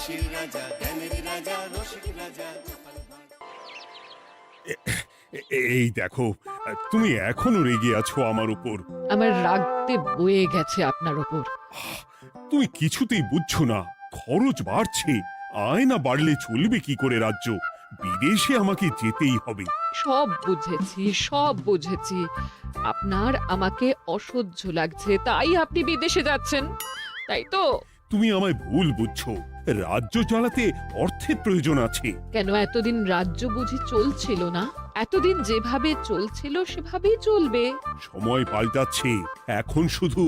হাসির রাজা, জ্ঞানের রাজা, রসিক রাজা। এই দেখো, তুমি এখনো রেগে আছো আমার উপর। আমার রাগতে বয়ে গেছে আপনার ওপর। তুমি কিছুতেই বুঝছো না, খরচ বাড়ছে। আয় না বাড়লে চলবে কি করে রাজ্য? বিদেশে আমাকে যেতেই হবে। সব বুঝেছি, সব বুঝেছি। আপনার আমাকে অসহ্য লাগছে, তাই আপনি বিদেশে যাচ্ছেন, তাই তো? তুমি আমায় ভুল বুঝছো। রাজ্য চালাতে অর্থের প্রয়োজন আছে। কেন এতদিন রাজ্য বুঝি চলছিল না? এতদিন যেভাবে চলছিল সেভাবেই চলবে। সময় পাল্টাচ্ছে। এখন শুধু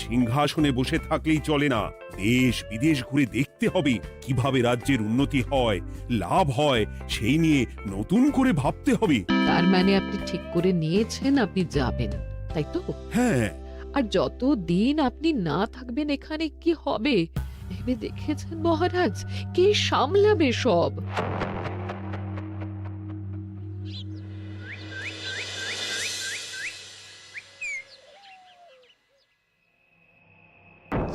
সিংহাসনে বসে থাকলেই চলে না, দেশ বিদেশ ঘুরে দেখতে হবে কিভাবে রাজ্যের উন্নতি হয়, লাভ হয়, সেই নিয়ে নতুন করে ভাবতে হবে। তার মানে আপনি ঠিক করে নিয়েছেন আপনি যাবেন, তাই তো? হ্যাঁ। আর যতদিন আপনি না থাকবেন এখানে কি হবে ভেবে দেখেছেন মহারাজ? কে সামলাবে সব?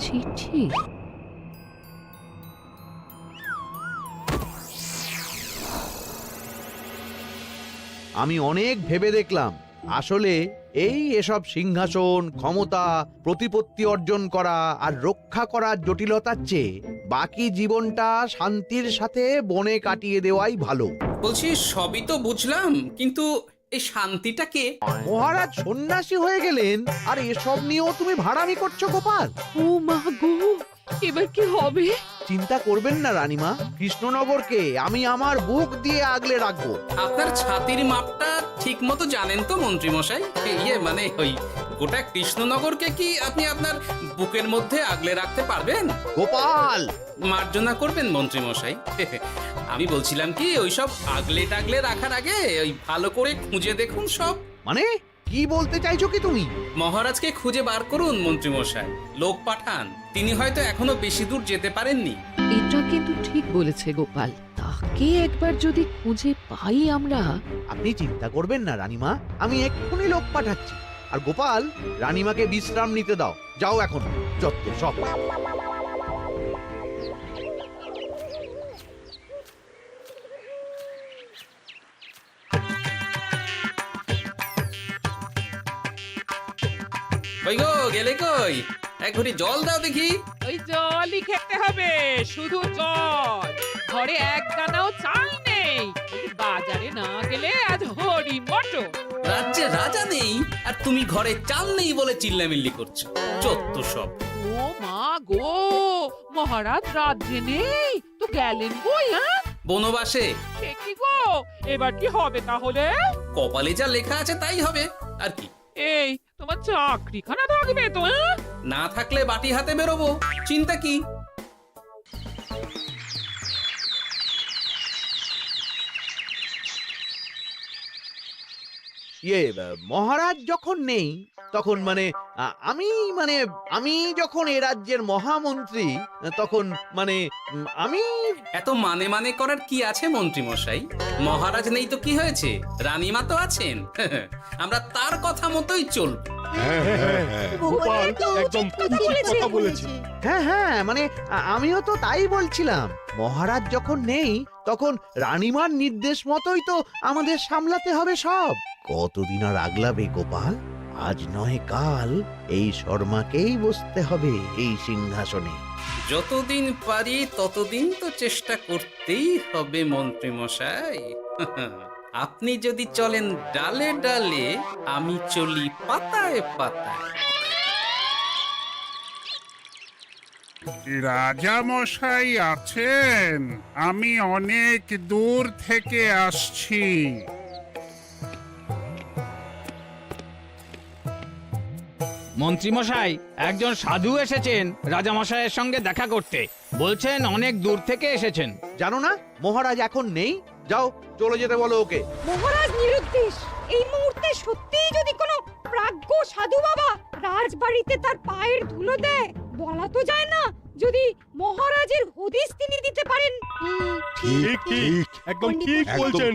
চিঠি? আমি অনেক ভেবে দেখলাম, আসলে এসব সিংহাসন, ক্ষমতা, প্রতিপত্তি অর্জন করা আর রক্ষা করার জটিলতার চেয়ে বাকি জীবনটা শান্তির সাথে বনে কাটিয়ে দেওয়াই ভালো। বলছি সবই তো বুঝলাম, কিন্তু এই শান্তিটা কে? মহারাজ সন্ন্যাসী হয়ে গেলেন আর এসব নিয়েও তুমি ভাড়ামি করছো গোপাল? ও মা গো, এবার কি হবে? চিন্তা করবেন না রানীমা, কৃষ্ণনগরকে আমি আমার বুক দিয়ে আগলে রাখবো। আপনার ছাতির মাপটা ঠিক মতো জানেন তো মন্ত্রী মশাই? মানে ওই গোটা কৃষ্ণনগরকে কি আপনি আপনার বুকের মধ্যে আগলে রাখতে পারবেন? গোপাল! মার্জনা করবেন মন্ত্রী মশাই। আমি বলছিলাম কি, ওই সব আগলে টাগলে রাখার আগে ওই ভালো করে খুঁজে দেখুন সব। মানে কি বলতে চাইছো কি তুমি? মহারাজকে খুঁজে বার করুন মন্ত্রী মশাই, লোক পাঠান। তিনি হয়তো এখনো বেশি দূর যেতে পারেননি। এটা কিন্তু ঠিক বলেছে গোপাল, তাকে একবার যদি খুঁজে পাই আমরা। আপনি চিন্তা করবেন না রানীমা, আমি এক্ষুনি লোক পাঠাচ্ছি। আর গোপাল, রানীমাকে বিশ্রাম নিতে দাও। যাও এখন, যত সব। ওই গো, গেলে কই? এক ঘটি জল দাও দেখি। ওই জলই খেতে হবে, শুধু জল। ঘরে এক দানাও চাল নেই। বাজারে না গেলে আজ হরি মটর। রাজ্যে রাজা নেই আর তুমি ঘরে চাল নেই বলে চিল্লামিল্লি করছো, চত্ব সব। ও মা গো, মহারাজ রাজ্যে নেই তো গেলেন কই? হ্যাঁ, বনবাসে। সে কি গো, এবার কি হবে তাহলে? কপালে যা লেখা আছে তাই হবে, আর কি। এই তোমার চাকরিখানা থাকবে তো? না থাকলে বাটি হাতে বেরোবো, চিন্তা কি? মহারাজ যখন নেই তখন আমি যখন এ রাজ্যের মহামন্ত্রী, তখন আমি এত মানে করার কি আছে মন্ত্রী মশাই? মহারাজ নেই তো কি হয়েছে, রানীমা তো আছেন। আমরা তার কথা মতোই চলব। গোপাল একদম উচিত কথা বলেছে। হ্যাঁ, আমিও তো তাই বলছিলাম। মহারাজ যখন নেই তখন রানীমার নির্দেশ মতোই তো আমাদের সামলাতে হবে সব। কতদিন আর আগলাবে গোপাল? আজ নয় কাল এই শর্মাকেই বসতে হবে এই সিংহাসনে। যতদিন পারি ততদিন তো চেষ্টা করতেই হবে মন্ত্রী মশাই। আপনি যদি চলেন ডালে ডালে, আমি চলি পাতায় পাতায়। রাজা মশাই আছেন? আমি অনেক দূর থেকে আসছি। মন্ত্রীমশাই, একজন সাধু এসেছেন রাজামশাইয়ের সঙ্গে দেখা করতে। বলছেন অনেক দূর থেকে এসেছেন। জানো না মহারাজ এখন নেই? যাও, চলে যেতে বলো ওকে। মহারাজ নিরুদ্দেশ। এই মুহূর্তে সত্যিই যদি কোনো প্রাজ্ঞ সাধু বাবা রাজবাড়িতে তার পায়ের ধুলো দেয়, বলা তো যায় না যদি মহারাজের হদিস তিনি দিতে পারেন। ঠিক ঠিক, একদম ঠিক বলছেন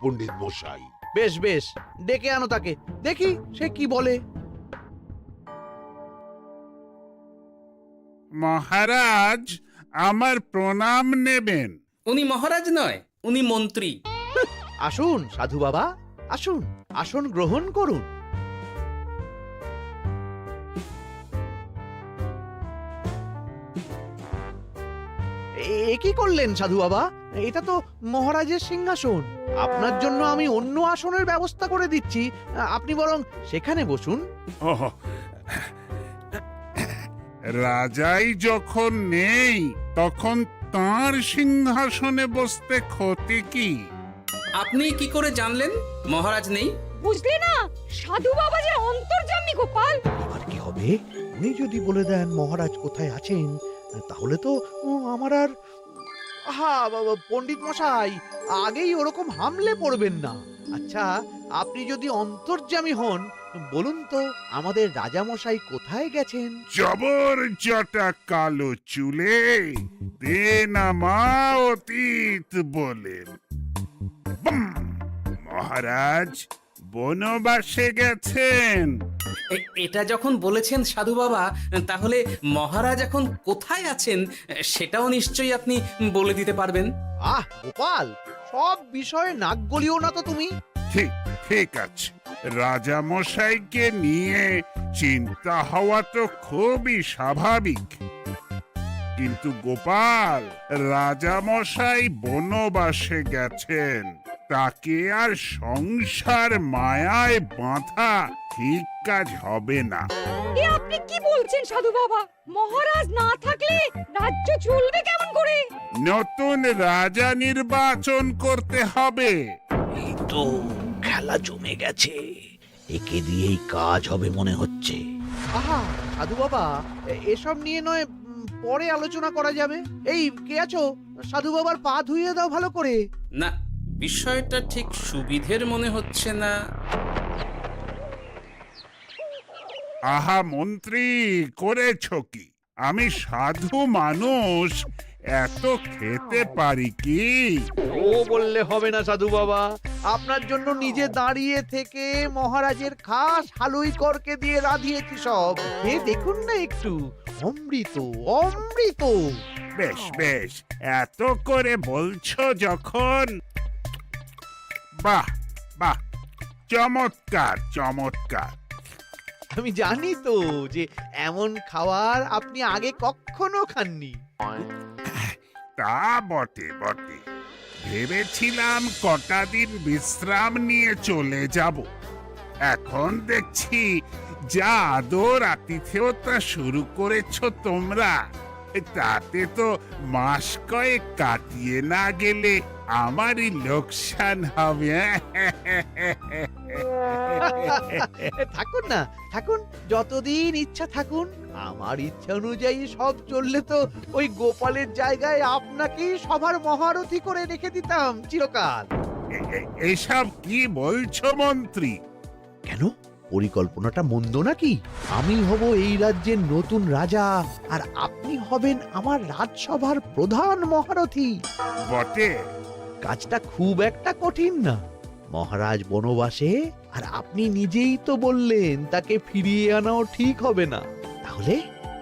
পণ্ডিত মশাই। বেশ, ডেকে আনো তাকে, দেখি সে কি বলে। মহারাজ, আমার প্রণাম নেবেন। উনি মহারাজ নয়, উনি মন্ত্রী। আসুন সাধু বাবা, আসুন, আসন গ্রহণ করুন। কি করলেন সাধু বাবা? এটা তো মহারাজের সিংহাসন। আপনার জন্য আমি অন্য আসনের ব্যবস্থা করে দিচ্ছি, আপনি বরং সেখানে বসুন। ওহ, রাজাই যখন নেই তখন তাঁর সিংহাসনে বসতে ক্ষতি কি? আপনি কি করে জানলেন মহারাজ নেই? বুঝলে না, সাধু বাবা যে অন্তর্যামী গোপাল। এবার কি হবে? উনি যদি বলে দেন মহারাজ কোথায় আছেন, তাহলে তো আমার আর পণ্ডিত মশাই, আগেই ওরকম হামলে পড়বেন না। আচ্ছা, আপনি যদি অন্তর্যামী হন, বলুন তো আমাদের রাজা মশাই কোথায় গেছেন? জবর জটা কালো চুলে দেনামা অতীত বলেন। বুম! মহারাজ বনবাসে গেছেন। এটা যখন বলেছেন সাধু বাবা, তাহলে মহারাজ এখন কোথায় আছেন সেটাও নিশ্চয়ই আপনি বলে দিতে পারবেন। গোপাল, সব বিষয়ে নাক গলিও না তো তুমি। ঠিক ঠিক আছে, রাজা মশাইকে নিয়ে চিন্তা হওয়া তো খুবই স্বাভাবিক, কিন্তু গোপাল, রাজা মশাই বনবাসে গেছেন, তাকে আর সংসার মায়ায় বাঁধা ঠিক কাজ হবে না। এ আপনি কি বলছেন সাধু বাবা? মহারাজ না থাকলে রাজ্য চলবে কেমন করে? নতুন রাজা নির্বাচন করতে হবে। এই তো খেলা জমে গেছে, একে দিয়েই কাজ হবে মনে হচ্ছে। সাধু বাবা, এসব নিয়ে নয় পরে আলোচনা করা যাবে। এই কে আছো? সাধু বাবার পা ধুইয়ে দাও ভালো করে। না, বিষয়টা ঠিক সুবিধের মনে হচ্ছে না। আহা মন্ত্রী, করেছ কি? আমি সাধু মানুষ, এত খেতে পারি কি? ও বললে হবে না সাধু বাবা, আপনার জন্য নিজে দাঁড়িয়ে থেকে মহারাজের খাস হালুই করকে দিয়ে রাঁধিয়েছি সব। দেখুন না একটু, অমৃত অমৃত। বেশ বেশ, এত করে বলছো যখন, বাহ বাহ, চমৎকার চমৎকার। আমি জানি তো যে এমন খাবার আপনি আগে কখনো খাননি। তা বটে বটে, ভেবেছিলাম কটা দিন বিশ্রাম নিয়ে চলে যাব। এখন দেখছি যা আদর আতিথেয়তা শুরু করেছো তোমরা, তাতে তো মাস কয়েক কাটিয়ে না গেলে আমারই লোকসান হবে। থাকুন না, থাকুন, যতদিন ইচ্ছা থাকুন। আমার ইচ্ছা অনুযায়ী সব চললে তো ওই গোপালের জায়গায় আপনাকেই সবার মহারথী করে রেখে দিতাম চিরকাল। এসব কি বলছো মন্ত্রী? কেন, পরিকল্পনাটা মন্দ নাকি? আমি হব এই রাজ্যের নতুন রাজা, আর আপনি হবেন আমার রাজসভার প্রধান মহারথী। বটে, কাজটা খুব একটা কঠিন না। মহারাজ বনবাসে, আর আপনি নিজেই তো বললেন তাকে ফিরিয়ে আনাও ঠিক হবে না। তাহলে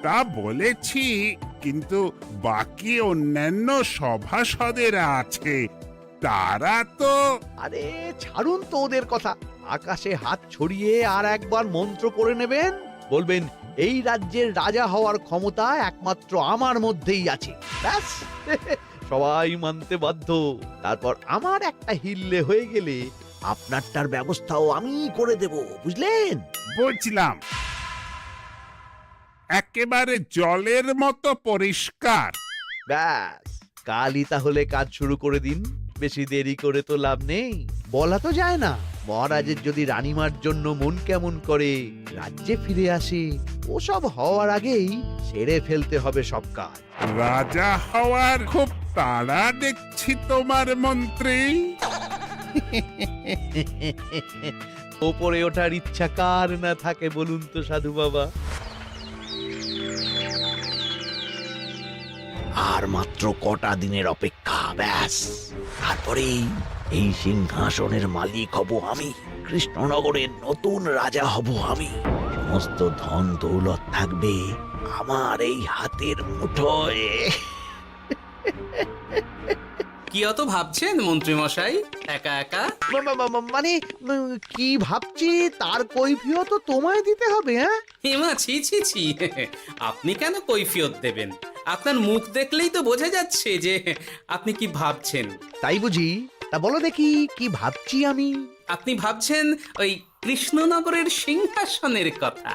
তা বলেছি, কিন্তু বাকি অন্যান্য সভাসদেরা আছে, তারা তো। আরে ছাড়ুন তো ওদের কথা। আকাশে হাত ছড়িয়ে আর একবার মন্ত্র পড়ে নেবেন, বলবেন এই রাজ্যের রাজা হওয়ার ক্ষমতা একমাত্র আমার মধ্যেই আছে। ব্যাস, সবাই মানতে বাধ্য। তারপর আমার একটা হিল্লে হয়ে গেলে আপনারটার ব্যবস্থাও আমি করে দেব, বুঝলেন? বুঝলাম, একেবারে জলের মতো পরিষ্কার। ব্যাস, কালই তাহলে কাজ শুরু করে দিন। বেশি দেরি করে তো লাভ নেই। বলা তো যায় না, মহারাজের যদি রানীমার জন্য মন কেমন করে, রাজ্যে ফিরে আসে, ওসব হওয়ার আগেই সেরে ফেলতে হবে সব কাজ। রাজা হওয়ার খুব তাড়া দেখছি তোমার মন্ত্রী। ওপরে ওঠার ইচ্ছা কার না থাকে বলুন তো সাধু বাবা? আর মাত্র কটা দিনের অপেক্ষা, ব্যাস, তারপরেই এই সিংহাসনের মালিক হব আমি। কৃষ্ণনগরের নতুন রাজা হব আমি। সমস্ত ধন দৌলত থাকবে আমার এই হাতের মুঠোয়। কি অত ভাবছেন মন্ত্রী মশাই একা একা? মানে কি ভাবছি তার কৈফিয়ত তো তোমায় দিতে হবে, হ্যাঁ? হিমা ছি ছি ছি, আপনি কেন কৈফিয়ত দেবেন? আপনার মুখ দেখলেই তো বোঝা যাচ্ছে যে আপনি কি ভাবছেন। তাই বুঝি? তা বলো দেখি কি ভাবছি আমি। আপনি ভাবছেন ওই কৃষ্ণনগরের সিংহাসনের কথা।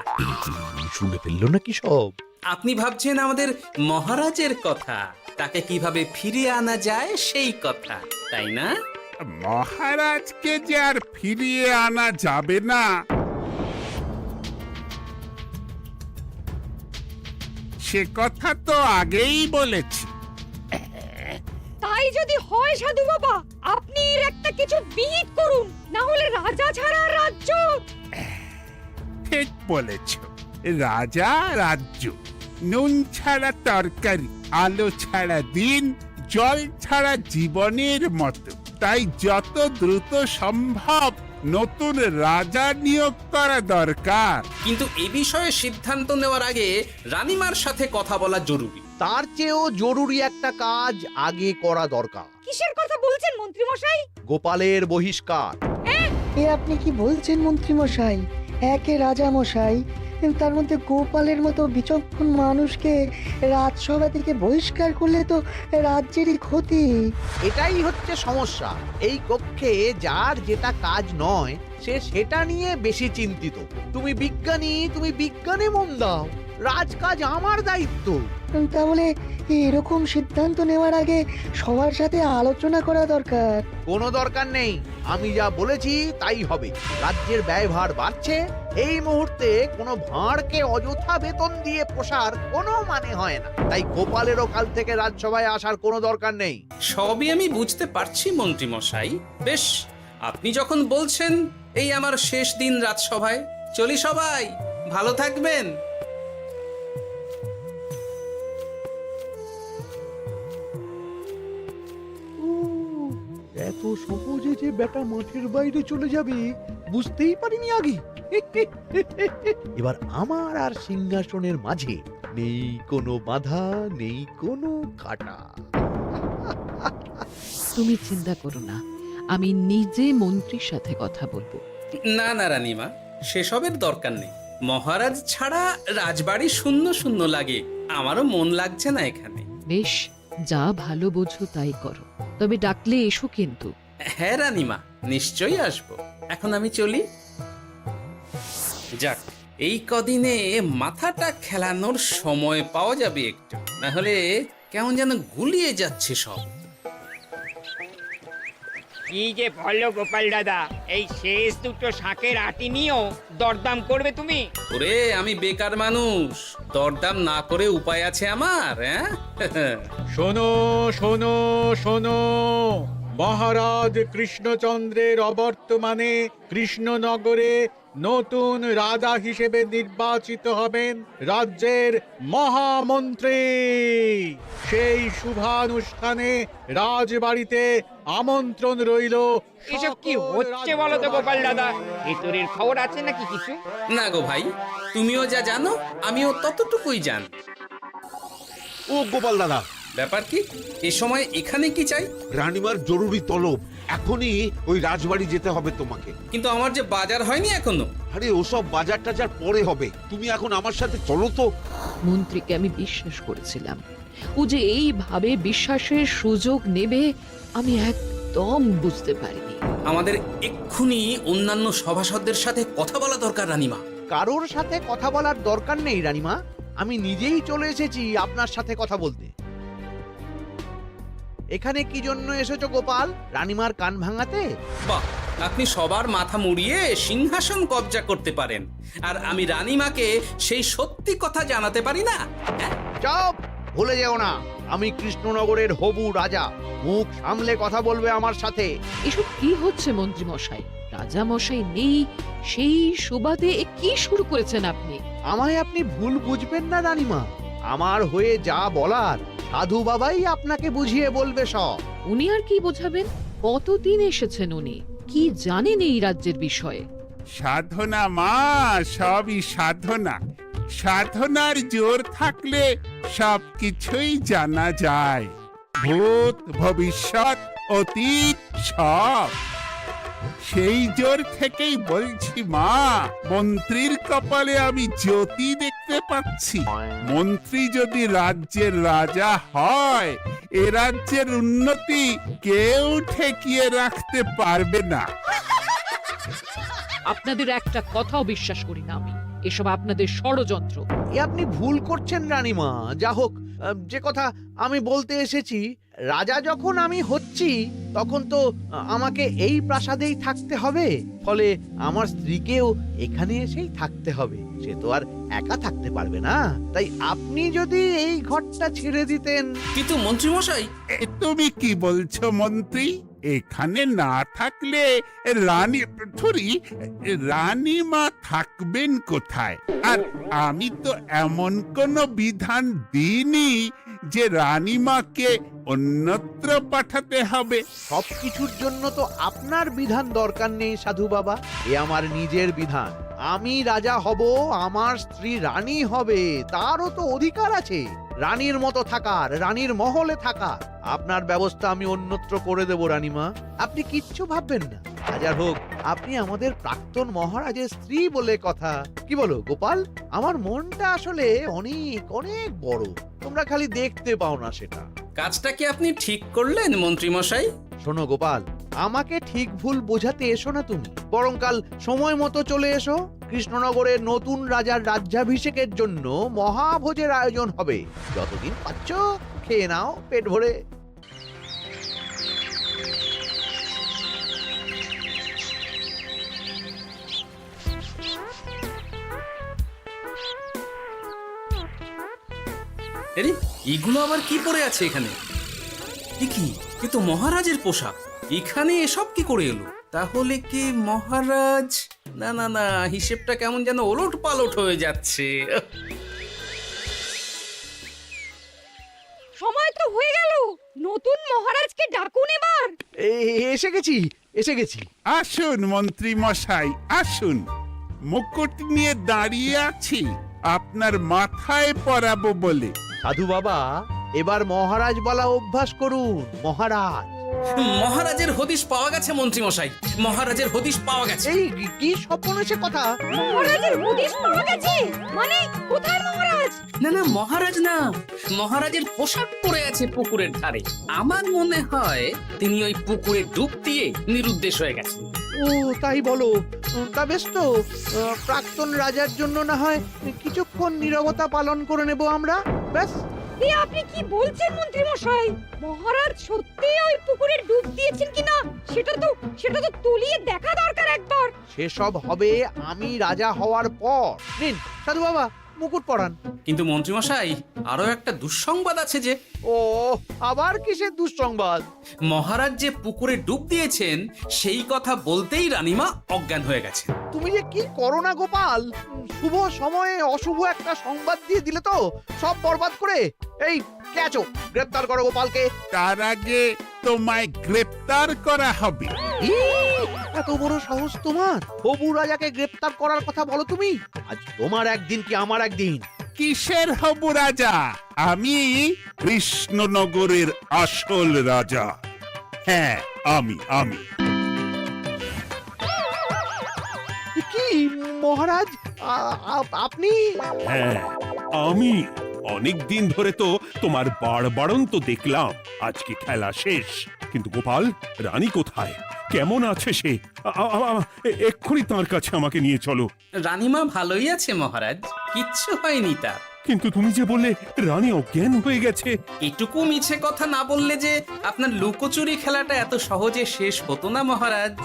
শুনে ফেললো নাকি সব? আপনি ভাবছেন আমাদের মহারাজের কথা, তাকে কিভাবে ফিরিয়ে আনা যায় সেই কথা, তাই না? মহারাজকে যে আর ফিরিয়ে আনা যাবে না সে কথা তো আগেই বলেছি। তাই যদি হয় সাধু বাবা, আপনি এর একটা কিছু বিহিত করুন, না হলে রাজা ছাড়া রাজ্য। ঠিক বলেছ, রাজা রাজ্য, নুন ছাড়া তরকারি, আলো ছাড়া দিন, জল ছাড়া জীবনের মতো। তাই যত দ্রুত সম্ভব নতুন রাজা নিয়োগ করা দরকার। কিন্তু এ বিষয়ে সিদ্ধান্ত নেওয়ার আগে রানীমার সাথে কথা বলা জরুরি। তার চেয়েও জরুরি একটা কাজ আগে করা দরকার। কিসের কথা বলছেন মন্ত্রী মশাই? গোপালের বহিষ্কার। এ আপনি কি বলছেন মন্ত্রী মশাই? একে রাজা মশাই, তার মধ্যে গোপালের মতো বিচক্ষণ মানুষকে রাজসভা থেকে বহিষ্কার করলে তো রাজ্যেরই ক্ষতি। এটাই হচ্ছে সমস্যা। এই কক্ষে যার যেটা কাজ নয় সে সেটা নিয়ে বেশি চিন্তিত। তুমি বিজ্ঞানী, তুমি বিজ্ঞানে মন দাও, রাজকাজ আমার দায়িত্ব। তাহলে এরকম সিদ্ধান্ত নেওয়ার আগে সবার সাথে আলোচনা করা দরকার। কোনো দরকার নেই, আমি যা বলেছি তাই হবে। রাজ্যের ব্যয়ভার বাড়ছে, এই মুহূর্তে কোনো ভাঁড়কে অযথা বেতন দিয়ে পোষার কোনো মানে হয় না। তাই গোপালেরও কাল থেকে রাজসভায় আসার কোনো দরকার নেই। সবই আমি বুঝতে পারছি মন্ত্রী মশাই। বেশ, আপনি যখন বলছেন, এই আমার শেষ দিন রাজসভায়, চলি সবাই, ভালো থাকবেন। এত সহজে যে বেটা মাঠের বাইরে চলে যাবে বুঝতেই পারিনি আগে। এবার আমার আর সিংহাসনের মাঝে নেই কোনো বাধা, নেই কোনো কাটা। তুমি চিন্তা করো না, আমি নিজে মন্ত্রীর সাথে কথা বলবো। না না রানীমা, সেসবের দরকার নেই। মহারাজ ছাড়া রাজবাড়ি শূন্য শূন্য লাগে, আমারও মন লাগছে না এখানে। বেশ, যা ভালো বোঝো তাই করো, তবে ডাকলে এসো কিন্তু। হ্যাঁ রানীমা, নিশ্চয়ই আসবো। এখন আমি চলি। যাক, এই কদিনে মাথাটা খেলানোর সময় পাওয়া যাবে একটু, না হলে কেমন যেন গুলিয়ে যাচ্ছে সব। কি যে বলো গোপাল দাদা, এই শেষ দুটো শাঁখের আটি নিয়েও দরদাম করবে তুমি? ওরে, আমি বেকার মানুষ, দরদাম না করে উপায় আছে আমার? হ্যাঁ শোনো শোনো শোনো, মহারাজ কৃষ্ণচন্দ্রের অবর্তমানে কৃষ্ণনগরে নতুন রাজা হিসেবে নির্বাচিত হবেন রাজ্যের মহামন্ত্রী। সেই শুভানুষ্ঠানে রাজবাড়িতে আমন্ত্রণ রইল। এসব কি হচ্ছে বলো তো গোপাল দাদা? ভিতরের খবর আছে নাকি কিছু? না গো ভাই, তুমিও যা জানো আমিও ততটুকুই জানি। ও গোপাল দাদা, ব্যাপার কি? এ সময় এখানে কি চাই? রানীমার জরুরি তলব, এখনই ওই রাজবাড়ি যেতে হবে তোমাকে। কিন্তু আমার যে বাজার হয়নি এখনো। আরে ওসব বাজার টাজার পরে হবে, তুমি এখন আমার সাথে চলো তো। মন্ত্রীকে আমি বিশ্বাস করেছিলাম, ও যে এইভাবে বিশ্বাসের সুযোগ নেবে আমি একদম বুঝতে পারিনি। আমাদের এক্ষুনি অন্যান্য সভাসদদের সাথে কথা বলা দরকার রানীমা। কারোর সাথে কথা বলার দরকার নেই রানীমা, আমি নিজেই চলে এসেছি আপনার সাথে কথা বলতে। এখানে কি জন্য এসেছো গোপাল? রানীমার কান ভাঙাতে? বাহ, আপনি সবার মাথা মুড়িয়ে সিংহাসন কবজা করতে পারেন, আর আমি রানীমাকে সেই সত্যি কথা জানাতে পারি না? চুপ! ভুলে যেও না, আমি কৃষ্ণনগরের হবু রাজা। মুখ সামলে কথা বলবে আমার সাথে। এসব কি হচ্ছে মন্ত্রী মশাই? রাজা মশাই নেই, সেই সুবাদে এ কি শুরু করেছেন আপনি? আমায় আপনি ভুল বুঝবেন না রানীমা, আমার হয়ে যা বলার সাধু বাবাই আপনাকে বুঝিয়ে বলবে সব। উনি আর কি বোঝাবেন? কতদিন এসেছেন উনি, কি জানেন এই রাজ্যের বিষয়ে? সাধনা মা, সবই সাধনা। সাধনার জোর থাকলে সবকিছুই জানা যায়। ভূত ভবিষ্যৎ অতীত সব। সেই জোর থেকেই বলছি মা, মন্ত্রীর কপালে আমি জ্যোতি দেখতে পাচ্ছি। মন্ত্রী যদি রাজ্যের রাজা হয়, এ রাজ্যের উন্নতি কেউ ঠেকিয়ে রাখতে পারবে না। আপনাদের একটা কথাও বিশ্বাস করি না আমি, এসব আপনাদের ষড়যন্ত্র। এ আপনি ভুল করছেন রানীমা। যা হোক, যে কথা আমি বলতে এসেছি, রাজা যখন আমি হচ্ছি তখন তো আমাকে এই প্রাসাদেই থাকতে হবে, ফলে আমার স্ত্রীকেও এখানে এসেই থাকতে হবে। সে তো আর একা থাকতে পারবে না। তাই আপনি যদি এই ঘরটা ছেড়ে দিতেন। কিন্তু মন্ত্রীমশাই, তুমি কি বলছো মন্ত্রী? এখানে না থাকলে রানীমা থাকবেন কোথায়? আর আমি তো এমন কোনো বিধান দিইনি যে রানীমাকে অন্যত্র পাঠাতে হবে। সবকিছুর জন্য তো আপনার বিধান দরকার নেই সাধু বাবা, এ আমার নিজের বিধান। আমি রাজা হব, আমার স্ত্রী রানী হবে, তারও তো অধিকার আছে রানীর মতো থাকার, রানীর মহলে থাকার। আপনার ব্যবস্থা আমি অন্যত্র করে দেব রানীমা, আপনি কিচ্ছু ভাববেন না। হাজার হোক আপনি আমাদের প্রাক্তন মহারাজের স্ত্রী বলে কথা। কি বলো গোপাল? আমার মনটা আসলে অনেক অনেক বড়, তোমরা খালি দেখতে পাও না সেটা। কাজটা কি আপনি ঠিক করলেন মন্ত্রীমশাই? শোনো গোপাল, আমাকে ঠিক ভুল বোঝাতে এসো না তুমি, বরং কাল সময় মতো চলে এসো। কৃষ্ণনগরের নতুন রাজার রাজ্যাভিষেকের জন্য মহাভোজের আয়োজন হবে। যতদিন পাচ্ছ খেয়ে নাও পেট ভরে। আরে এগুলো আবার কি পরে আছে এখানে? কি এ তো মহারাজের পোশাক, এখানে এসব কি করে এলো? তাহলে কি মহারাজ? না না না, হিসেবটা কেমন যেন ওলট পালট হয়ে যাচ্ছে। সময় তো হয়ে গেল, নতুন মহারাজকে ডাকুন এবার। এসে গেছি, এসে গেছি। আসুন মন্ত্রী মশাই, আসুন। মুকুট নিয়ে দাঁড়িয়ে আছি আপনার মাথায় পরাবো বলে। সাধু বাবা, এবার মহারাজ বলা অভ্যাস করুন। মহারাজ। মহারাজের হদিশ পাওয়া গেছে মন্ত্রীমশাই, মহারাজের হদিশ পাওয়া গেছে। এই কি স্বপ্ন এসে কথা? মহারাজের হদিশ পাওয়া গেছে মানে কোথায় মহারাজ? না না, মহারাজ না, মহারাজের পোশাক পরে আছে পুকুরের ধারে। আমার মনে হয় তিনি ওই পুকুরে ডুব দিয়ে নিরুদ্দেশ হয়ে গেছেন। ও তাই বলো? তা বেশ তো, প্রাক্তন রাজার জন্য না হয় কিছুক্ষণ নীরবতা পালন করে নেব আমরা, ব্যাস। এ আপনি কি বলছেন মন্ত্রী মশাই? মহারাজ সত্যি ওই পুকুরে ডুব দিয়েছেন কিনা সেটা তো তুলিয়ে দেখা দরকার একবার। সেসব হবে আমি রাজা হওয়ার পর। নিন সাধু বাবা, মুকুট পরান। কিন্তু মন্ত্রীমশাই, আরো একটা দুঃসংবাদ আছে যে। ও আবার কিসের দুঃসংবাদ? মহারাজ যে পুকুরে ডুব দিয়েছেন সেই কথা বলতেই রানীমা অজ্ঞান হয়ে গেছে। তুমি যে কি করো না গোপাল, শুভ সময়ে অশুভ একটা সংবাদ দিয়ে দিলে তো সব বরবাদ করে। এই কে আছো? গ্রেপ্তার করো গোপালকে। তার আগে তোমায় গ্রেপ্তার করা হবে। এত বড় সাহস তোমার? হবু রাজাকে গ্রেপ্তার করার কথা বলো তুমি? আজ তোমার একদিন কি আমার একদিন। কিসের হবু রাজা? আমি কৃষ্ণনগরের আসল রাজা। হ্যাঁ, আমি। কি মহারাজ, আপনি? হ্যাঁ, আমি। অনেক দিন ধরে তো তোমার বাড়বাড়ন্ত দেখলাম, আজকে খেলা শেষ। কিন্তু গোপাল, রানী কোথায়? কেমন আছে সে? এক্ষুনি তার কাছে আমাকে নিয়ে চলো। রানীমা ভালোই আছে মহারাজ, কিচ্ছু হয়নি তার। কিন্তু তুমি যে বললে রানী অজ্ঞান হয়ে গেছে। এটুকু মিছে কথা না বললে যে আপনার লুকোচুরি খেলাটা এত সহজে শেষ হতো না মহারাজ।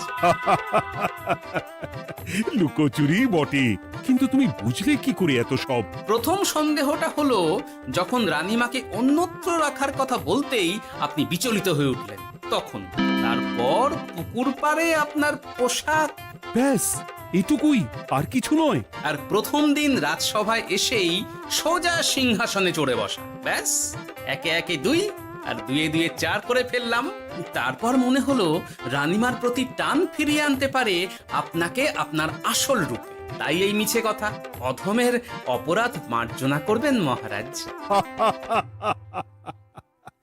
লুকোচুরি বটে, কিন্তু তুমি বুঝলে কি করে এত সব? প্রথম সন্দেহটা হলো যখন রানীমাকে অন্যত্র রাখার কথা বলতেই আপনি বিচলিত হয়ে উঠলেন, তখন। তারপর পুকুর পাড়ে আপনার পোশাক, ব্যাস এটুকুই, আর কিছু নয়। আর প্রথম দিন রাজসভায় এসেই সোজা সিংহাসনে চড়ে বসা, ব্যাস। একে একে 2 আর 2 এ 2 4 করে ফেললাম। তারপর মনে হলো রানীমার প্রতি টান ফিরিয়ে আনতে পারে আপনাকে আপনার আসল রূপে। তাই এই মিছে কথা। অধমের অপরাধ মার্জনা করবেন মহারাজ।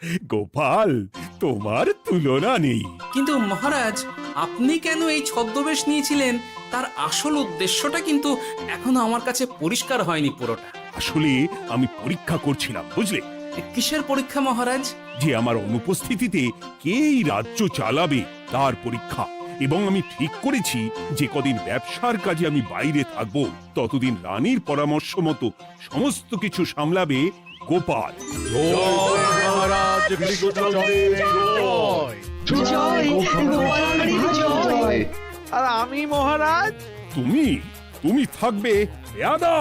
গোপাল, তোমার তুলনা নেই। কিন্তু মহারাজ, আপনি কেন এই ছদ্মবেশ নিয়েছিলেন তার আসল উদ্দেশ্যটা কিন্তু এখনো আমার কাছে পরিষ্কার হয়নি পুরোটা। আসলে আমি পরীক্ষা করছিলাম, বুঝলে, কিসের পরীক্ষা মহারাজ? যে আমার অনুপস্থিতিতে কে এই রাজ্য চালাবে তার পরীক্ষা। এবং আমি ঠিক করেছি যে কদিন ব্যবসার কাজে আমি বাইরে থাকব, ততদিন রানীর পরামর্শ মতো সমস্ত কিছু সামলাবে গোপাল। আর আমি মহারাজ? তুমি থাকবে পেয়াদা।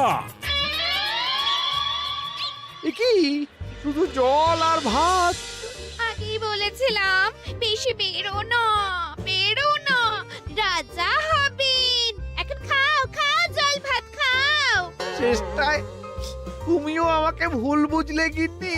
এ কি শুধু জল আর ভাত? আগেই বলেছিলাম বেশি বেরো না, রাজা হবেন। এখন খাও খাও, জল ভাত খাও। চেষ্টায় তুমিও আমাকে ভুল বুঝলে গিন্নি।